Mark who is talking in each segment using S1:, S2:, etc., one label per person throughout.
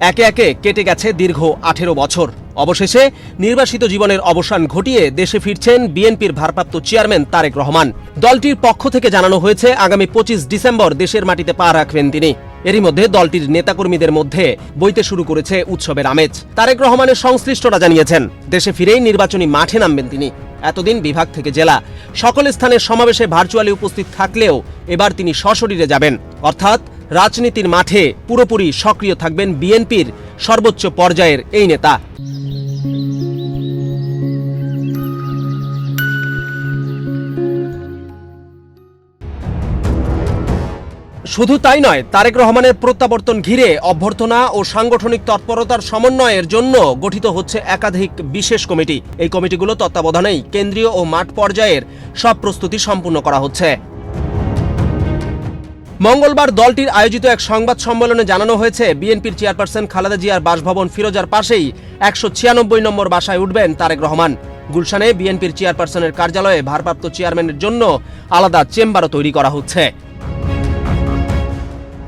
S1: একে একে কেটে গেছে দীর্ঘ 18 বছর। অবশেষে নির্বাসিত জীবনের অবসান ঘটিয়ে দেশে ফিরছেন বিএনপির ভারপ্রাপ্ত চেয়ারম্যান তারেক রহমান। দলটির পক্ষ থেকে জানানো হয়েছে আগামী 25 ডিসেম্বর দেশের মাটিতে পা রাখবেন তিনি। এরই মধ্যে দলটির নেতাকর্মীদের মধ্যে বইতে শুরু করেছে উৎসবের আমেজ। তারেক রহমানের সংশ্লিষ্টরা জানিয়েছেন দেশে ফিরেই নির্বাচনী মাঠে নামবেন তিনি। এতদিন বিভাগ থেকে জেলা সকল স্থানের সমাবেশে ভার্চুয়ালি উপস্থিত থাকলেও এবার তিনি সশরীরে যাবেন, অর্থাৎ রাজনীতির মাঠে পুরোপুরি সক্রিয় থাকবেন বিএনপির সর্বোচ্চ পর্যায়ের এই নেতা। শুধু তাই নয়, তারেক রহমানের প্রত্যাবর্তন ঘিরে অভ্যর্থনা ও সাংগঠনিক তৎপরতার সমন্বয়ের জন্য গঠিত হচ্ছে একাধিক বিশেষ কমিটি। এই কমিটিগুলো তত্ত্বাবধানেই কেন্দ্রীয় ও মাঠ পর্যায়ের সব প্রস্তুতি সম্পূর্ণ করা হচ্ছে। মঙ্গলবার দলটির আয়োজিত এক সংবাদ সম্মেলনে জানানো হয়েছে বিএনপির চেয়ারপারসন খালেদা জিয়ার বাসভবন ফিরোজার পাশেই 196 নম্বর বাসায় উঠবেন তারেক রহমান। গুলশানে বিএনপির চেয়ারপারসনের কার্যালয়ে ভারপ্রাপ্ত চেয়ারম্যানের জন্য আলাদা চেম্বারও তৈরি করা হচ্ছে।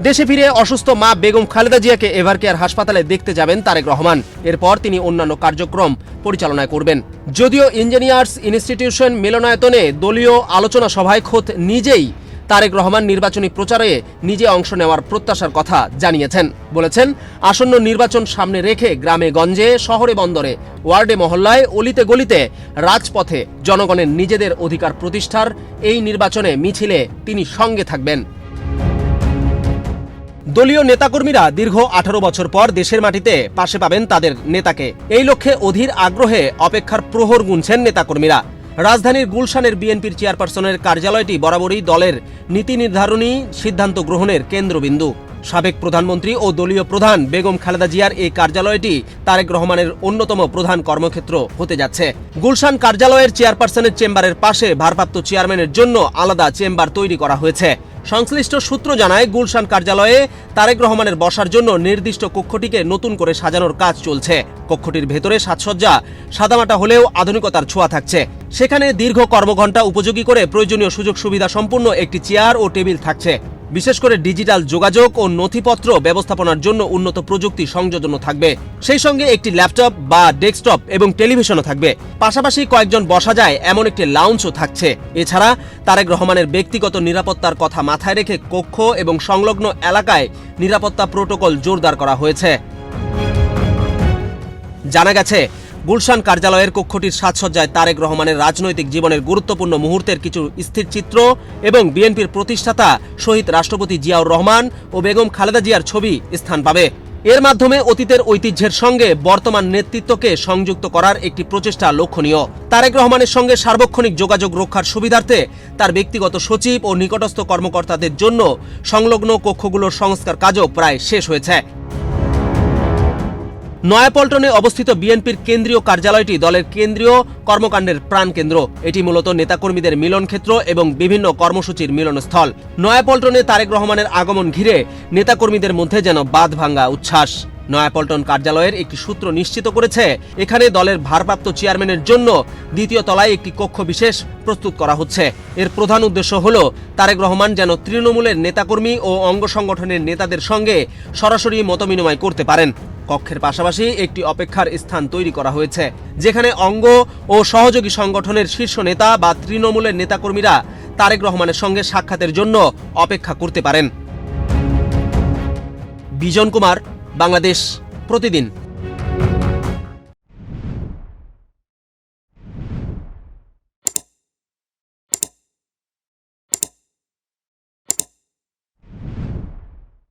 S1: দেশে ফিরে অসুস্থ মা বেগম খালেদা জিয়াকে এভারকেয়ার হাসপাতালে দেখতে যাবেন তারেক রহমান। এরপর তিনি অন্যান্য কার্যক্রম পরিচালনা করবেন। যদিও ইঞ্জিনিয়ার্স ইনস্টিটিউশন মিলনায়তনে দলীয় আলোচনা সভায় খোদ নিজেই তারেক রহমান নির্বাচনী প্রচারে নিজে অংশ নেওয়ার প্রত্যাশার কথা জানিয়েছেন। বলেছেন, আসন্ন নির্বাচন সামনে রেখে গ্রামে গঞ্জে, শহরে বন্দরে, ওয়ার্ডে মহল্লায়, অলিতে গলিতে, রাজপথে জনগণের নিজেদের অধিকার প্রতিষ্ঠার এই নির্বাচনে মিছিলে তিনি সঙ্গে থাকবেন। দলীয় নেতাকর্মীরা দীর্ঘ 18 বছর পর দেশের মাটিতে পাশে পাবেন তাদের নেতাকে। এই লক্ষ্যে অধীর আগ্রহে অপেক্ষার প্রহর গুনছেন নেতাকর্মীরা। রাজধানীর গুলশানের বিএনপির চেয়ারপারসনের কার্যালয়টি বরাবরই দলের নীতি নির্ধারণী সিদ্ধান্ত গ্রহণের কেন্দ্রবিন্দু। সাবেক প্রধানমন্ত্রী ও দলীয় প্রধান বেগম খালেদা জিয়ার এই কার্যালয়টি তারেক রহমানের অন্যতম প্রধান কর্মক্ষেত্র হতে যাচ্ছে। গুলশান কার্যালয়ের চেয়ারপারসনের চেম্বারের পাশে ভারপ্রাপ্ত চেয়ারম্যানের জন্য আলাদা চেম্বার তৈরি করা হয়েছে। সংশ্লিষ্ট সূত্র জানায়, গুলশান কার্যালয়ে তারেক রহমানের বসার জন্য নির্দিষ্ট কক্ষটিকে নতুন করে সাজানোর কাজ চলছে। কক্ষটির ভেতরে সাজসজ্জা সাদামাটা হলেও আধুনিকতার ছোঁয়া থাকছে। সেখানে দীর্ঘ কর্মঘণ্টা উপযোগী করে প্রয়োজনীয় সুযোগ সুবিধা সম্পূর্ণ একটি চেয়ার ও টেবিল থাকছে। বিশেষ করে ডিজিটাল যোগাযোগ ও নথিপত্র ব্যবস্থাপনার জন্য উন্নত প্রযুক্তি সংযোজন থাকবে। সেই সঙ্গে একটি ল্যাপটপ বা ডেস্কটপ এবং টেলিভিশনও থাকবে। পাশাপাশি কয়েকজন বসা যায় এমন একটি লাউঞ্জও থাকছে। এছাড়া তারেক রহমানের ব্যক্তিগত নিরাপত্তার কথা মাথায় রেখে কক্ষ এবং সংলগ্ন এলাকায় নিরাপত্তা প্রোটোকল জোরদার করা হয়েছে। জানা গেছে, গুলশান কার্যালয়ের কক্ষটির সাজসজ্জায় তারেক রহমানের রাজনৈতিক জীবনের গুরুত্বপূর্ণ মুহূর্তের কিছু স্থির চিত্র এবং বিএনপির প্রতিষ্ঠাতা শহীদ রাষ্ট্রপতি জিয়াউর রহমান ও বেগম খালেদা জিয়ার ছবি স্থান পাবে। এর মাধ্যমে অতীতের ঐতিহ্যের সঙ্গে বর্তমান নেতৃত্বকে সংযুক্ত করার একটি প্রচেষ্টা লক্ষণীয়। তারেক রহমানের সঙ্গে সার্বক্ষণিক যোগাযোগ রক্ষার সুবিধার্থে তার ব্যক্তিগত সচিব ও নিকটস্থ কর্মকর্তাদের জন্য সংলগ্ন কক্ষগুলোর সংস্কার কাজও প্রায় শেষ হয়েছে। নয়াপল্টনে অবস্থিত বিএনপির কেন্দ্রীয় কার্যালয়টি দলের কেন্দ্রীয় কর্মকাণ্ডের প্রাণকেন্দ্র। এটি মূলত নেতাকর্মীদের মিলনক্ষেত্র এবং বিভিন্ন কর্মসূচির মিলনস্থল। নয়াপল্টনে তারেক রহমানের আগমন ঘিরে নেতাকর্মীদের মধ্যে যেন বাঁধভাঙ্গা উচ্ছ্বাস। নয়াপল্টন কার্যালয়ের একটি সূত্র নিশ্চিত করেছে, এখানে দলের ভারপ্রাপ্ত চেয়ারম্যানের জন্য দ্বিতীয় তলায় একটি কক্ষ বিশেষ প্রস্তুত করা হচ্ছে। এর প্রধান উদ্দেশ্য হল তারেক রহমান যেন তৃণমূলের নেতাকর্মী ও অঙ্গ সংগঠনের নেতাদের সঙ্গে সরাসরি মতবিনিময় করতে পারেন। কক্ষের পাশাপাশি একটি অপেক্ষার স্থান তৈরি করা হয়েছে, যেখানে অঙ্গ ও সহযোগী সংগঠনের শীর্ষ নেতা বা তৃণমূলের নেতাকর্মীরা তারেক রহমানের সঙ্গে সাক্ষাতের জন্য অপেক্ষা করতে পারেন। বিজন কুমার, বাংলাদেশ প্রতিদিন।